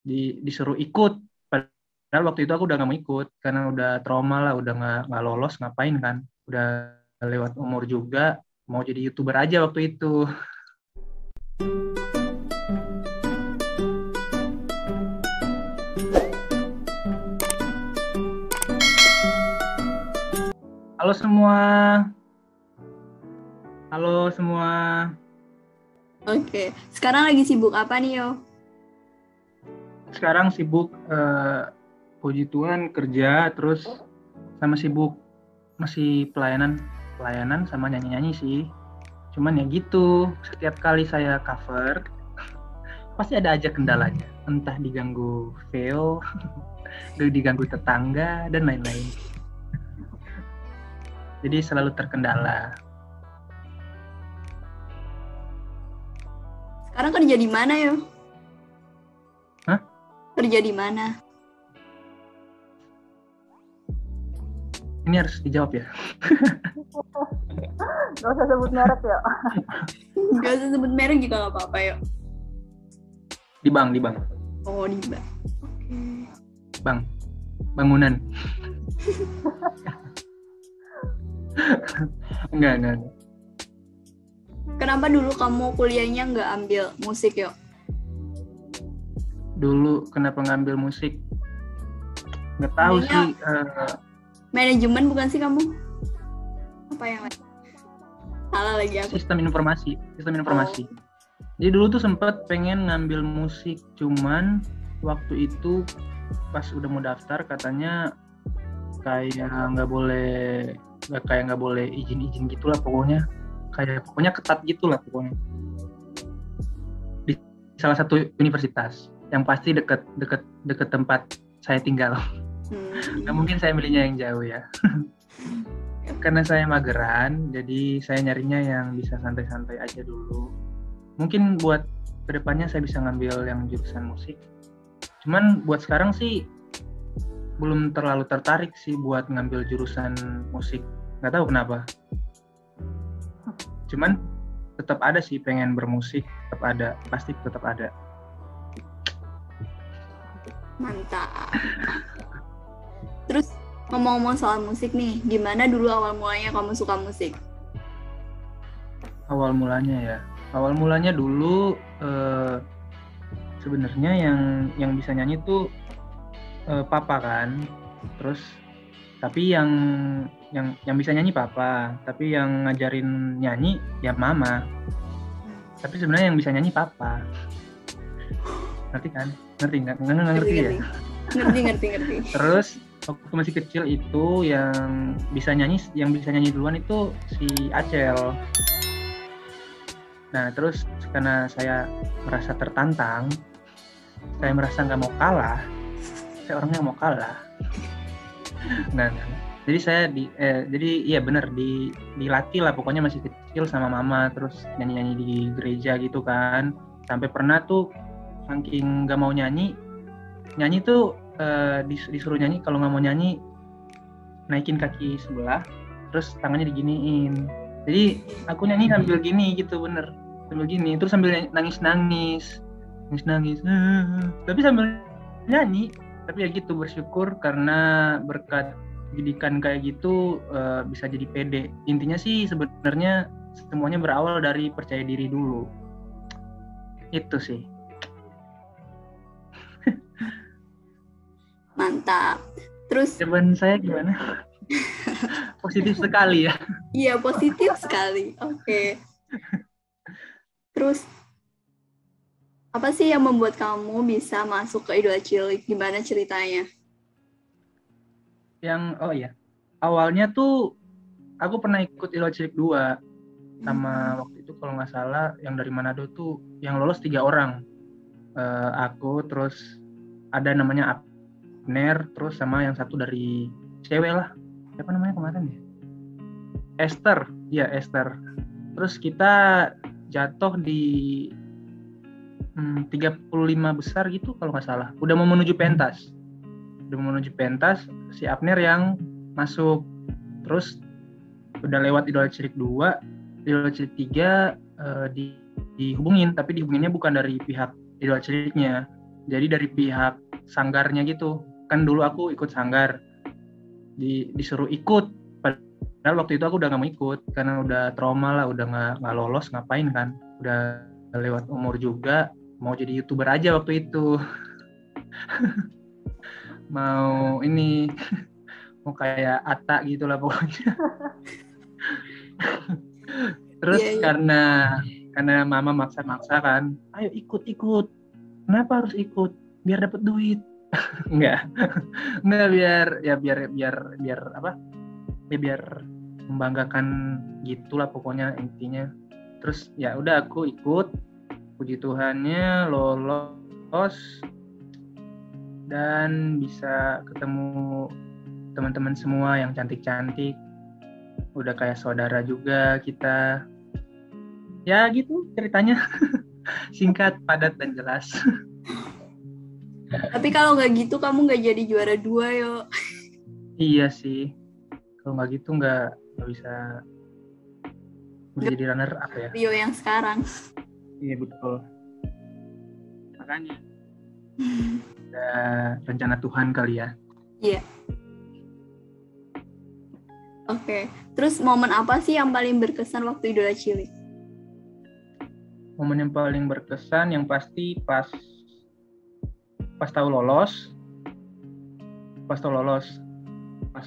disuruh ikut. Padahal waktu itu aku udah nggak mau ikut karena udah trauma lah, udah nggak lolos, ngapain kan, udah lewat umur juga, mau jadi YouTuber aja waktu itu. Halo semua. Halo semua. Oke, sekarang lagi sibuk apa nih, Yo? Sekarang sibuk puji Tuhan kerja, terus sama sibuk masih pelayanan sama nyanyi-nyanyi sih. Cuman ya gitu, setiap kali saya cover pasti ada aja kendalanya. Entah diganggu VO, diganggu tetangga dan lain-lain. Jadi selalu terkendala. Sekarang kerja di mana, Yo? Hah? Kerja di mana? Ini harus dijawab ya. Gak usah sebut merek ya. Gak usah sebut merek juga gak apa-apa, Yo. Di bank. Oh, di bank. Oke. Bank. Bangunan. Enggak. Kenapa dulu kamu kuliahnya nggak ambil musik, Yo? Dulu kenapa ngambil musik? Nggak tahu Kayaknya sih. Manajemen bukan sih kamu? Apa yang lain? Salah lagi aku. Sistem informasi. Jadi dulu tuh sempat pengen ngambil musik, cuman waktu itu pas udah mau daftar katanya kayak nggak boleh izin gitulah pokoknya. Pokoknya ketat gitulah pokoknya. Di salah satu universitas yang pasti deket tempat saya tinggal. Nggak mungkin saya milihnya yang jauh ya. Karena saya mageran, jadi saya nyarinya yang bisa santai-santai aja dulu. Mungkin buat kedepannya saya bisa ngambil yang jurusan musik. Cuman buat sekarang sih belum terlalu tertarik sih buat ngambil jurusan musik. Nggak tahu kenapa. Cuman tetap ada sih pengen bermusik, pasti tetap ada. Mantap. Terus ngomong-ngomong soal musik nih, gimana dulu awal mulanya kamu suka musik? Awal mulanya dulu sebenarnya yang bisa nyanyi tuh papa kan, terus tapi yang bisa nyanyi papa, tapi yang ngajarin nyanyi ya mama. Tapi sebenarnya yang bisa nyanyi papa. Ngerti kan? Ngerti ya? Ngerti. Terus waktu masih kecil itu yang bisa nyanyi duluan itu si Acel. Nah terus karena saya merasa tertantang, saya merasa nggak mau kalah, saya orangnya mau kalah. Nah jadi saya dilatih lah pokoknya masih kecil sama mama, terus nyanyi di gereja gitu kan, sampai pernah tuh saking nggak mau nyanyi tuh disuruh nyanyi, kalau nggak mau nyanyi naikin kaki sebelah terus tangannya diginiin, jadi aku nyanyi sambil gini gitu, sambil gini terus sambil nangis tapi sambil nyanyi. Tapi ya gitu, bersyukur karena berkat didikan kayak gitu bisa jadi pede. Intinya sih sebenarnya semuanya berawal dari percaya diri dulu, itu sih. Mantap. Terus jawaban saya gimana? Positif sekali ya. Iya, positif sekali. Oke. Terus apa sih yang membuat kamu bisa masuk ke Idola Cilik? Gimana ceritanya? Awalnya tuh aku pernah ikut Idola Cilik 2 sama waktu itu kalau nggak salah yang dari Manado tuh yang lolos 3 orang. Aku, terus ada namanya Abner, terus sama yang satu dari cewek lah, siapa namanya kemarin ya? Esther. Terus kita jatuh di 35 besar gitu kalau nggak salah. Udah mau menuju pentas, si Abner yang masuk. Terus udah lewat Idola Cilik 2, Idola Cilik 3 dihubungin, tapi dihubunginnya bukan dari pihak Idola Ciliknya, Jadi dari pihak sanggarnya gitu. Kan dulu aku ikut sanggar. Disuruh ikut. Padahal waktu itu aku udah gak mau ikut. Karena udah trauma lah, udah gak lolos, ngapain kan. Udah lewat umur juga. Mau jadi YouTuber aja waktu itu. Mau ini... mau kayak Atta gitu lah pokoknya. Terus karena mama maksa-maksa kan, ayo ikut. Kenapa harus ikut? Biar dapat duit. Enggak biar apa? Ya biar membanggakan gitulah pokoknya intinya. Terus ya udah aku ikut, puji Tuhannya lolos dan bisa ketemu teman-teman semua yang cantik-cantik. Udah kayak saudara juga kita. Ya gitu ceritanya. Singkat, padat, dan jelas. Tapi kalau nggak gitu kamu nggak jadi juara 2 yo. Iya sih. Kalau nggak gitu nggak bisa jadi runner up ya. Rio yang sekarang. Iya betul. Makanya ada rencana Tuhan kali ya. Iya. Oke. Terus momen apa sih yang paling berkesan waktu Idola Cilik? Momen yang paling berkesan yang pasti pas tahu lolos. Pas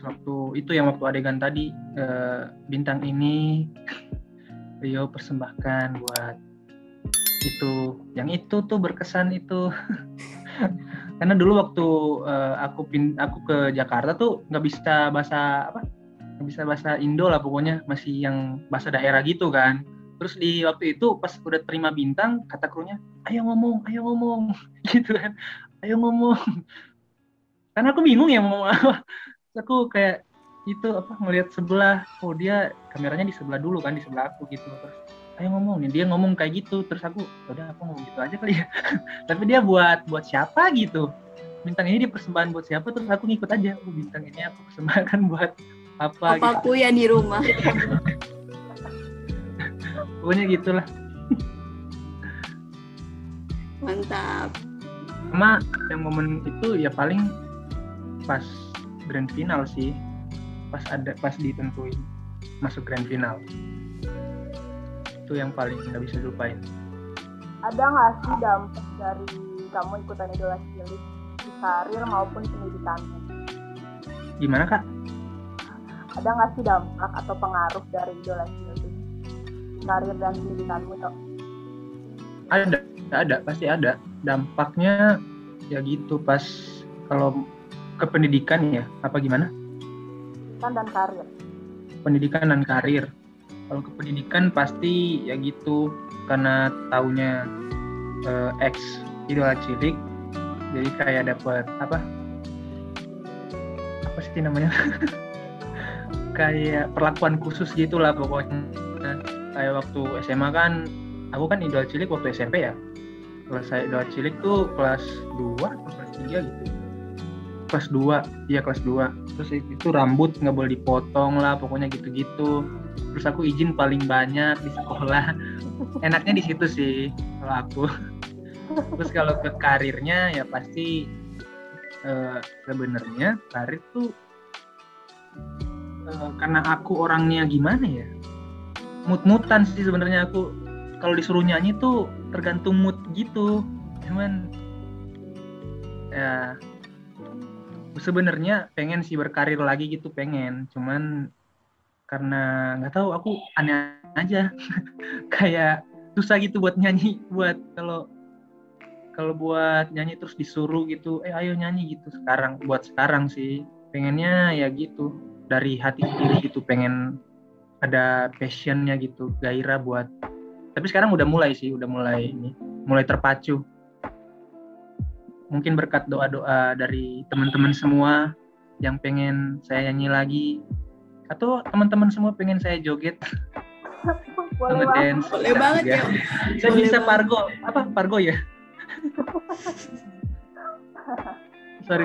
waktu itu yang waktu adegan tadi bintang ini Rio persembahkan buat itu. Yang itu tuh berkesan itu. Karena dulu waktu aku ke Jakarta tuh nggak bisa bahasa Indo lah pokoknya, masih yang bahasa daerah gitu kan. Terus di waktu itu pas udah terima bintang, kata krunya, ayo ngomong gitu kan, ayo ngomong. Karena aku bingung ya mau apa. Aku kayak itu ngelihat sebelah, oh dia kameranya di sebelah dulu kan, di sebelah aku gitu. Terus ayo ngomong nih, dia ngomong kayak gitu. Terus aku, udah aku ngomong gitu aja kali ya. Tapi dia buat siapa gitu. Bintang ini dia persembahan buat siapa, terus aku ngikut aja. Oh, bintang ini aku persembahkan buat apa Papaku gitu. Ya di rumah. Pokoknya gitulah. Mantap. Sama yang momen itu ya paling pas grand final sih. Pas ditentuin masuk grand final. Itu yang paling nggak bisa dilupain. Ada nggak sih dampak dari kamu ikutan Idola Cilik di karir maupun pendidikanmu? Gimana Kak? Ada nggak sih dampak atau pengaruh dari Idola Cilik di karir dan pendidikanmu toh? Ada, pasti ada. Dampaknya ya gitu pas kalau ke pendidikan ya, apa gimana? Pendidikan dan karir. Kalau ke pendidikan pasti ya gitu, karena taunya ex Idola Cilik, jadi kayak dapat apa sih namanya? Kayak perlakuan khusus gitulah pokoknya. Kayak waktu SMA kan, aku kan Idola Cilik waktu SMP ya. Kalau saya Idola Cilik tuh kelas 2 atau kelas 3 gitu. Kelas 2, iya kelas 2. Terus itu rambut nggak boleh dipotong lah, pokoknya gitu-gitu. Terus aku izin paling banyak di sekolah. Enaknya di situ sih kalau aku. Terus kalau ke karirnya ya pasti sebenarnya karir tuh karena aku orangnya gimana ya, mut-mutan sih sebenarnya aku. Kalau disuruh nyanyi tuh tergantung mood gitu. Cuman ya sebenarnya pengen sih berkarir lagi gitu, pengen. Cuman karena nggak tahu, aku aneh aja. Kayak susah gitu buat nyanyi, buat kalau buat nyanyi terus disuruh gitu, ayo nyanyi gitu. Sekarang sih pengennya ya gitu dari hati sendiri gitu, pengen ada passionnya gitu, gairah buat. Tapi sekarang udah mulai terpacu. Mungkin berkat doa-doa dari teman-teman semua yang pengen saya nyanyi lagi, atau teman-teman semua pengen saya joget. Boleh banget ya. Saya bisa Pargo ya. sorry.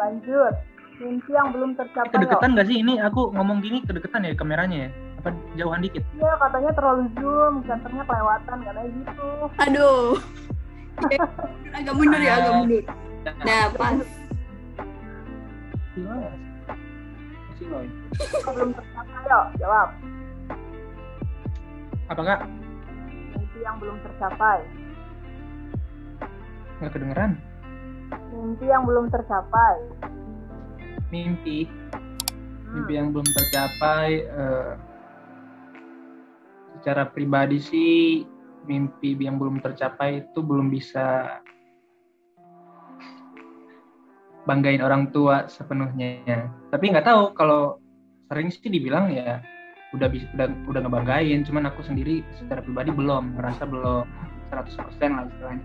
Lanjut. Mimpi yang belum tercapai. Kedeketan nggak sih ini? Aku ngomong gini kedeketan ya kameranya ya? apa jauhan dikit? Iya, katanya terlalu zoom, senternya kelewatan, katanya gitu. Aduh. Agak mundur ya, agak mundur. Nah, pas. Gimana? Masih loh. Belum tercapai, yuk, jawab. Apa Kak? Mimpi yang belum tercapai. Nggak kedengeran? Mimpi yang belum tercapai. Mimpi yang belum tercapai, secara pribadi sih mimpi yang belum tercapai itu belum bisa banggain orang tua sepenuhnya. Tapi nggak tahu, kalau sering sih dibilang ya udah ngebanggain, cuman aku sendiri secara pribadi belum, ngerasa belum 100% lah istilahnya.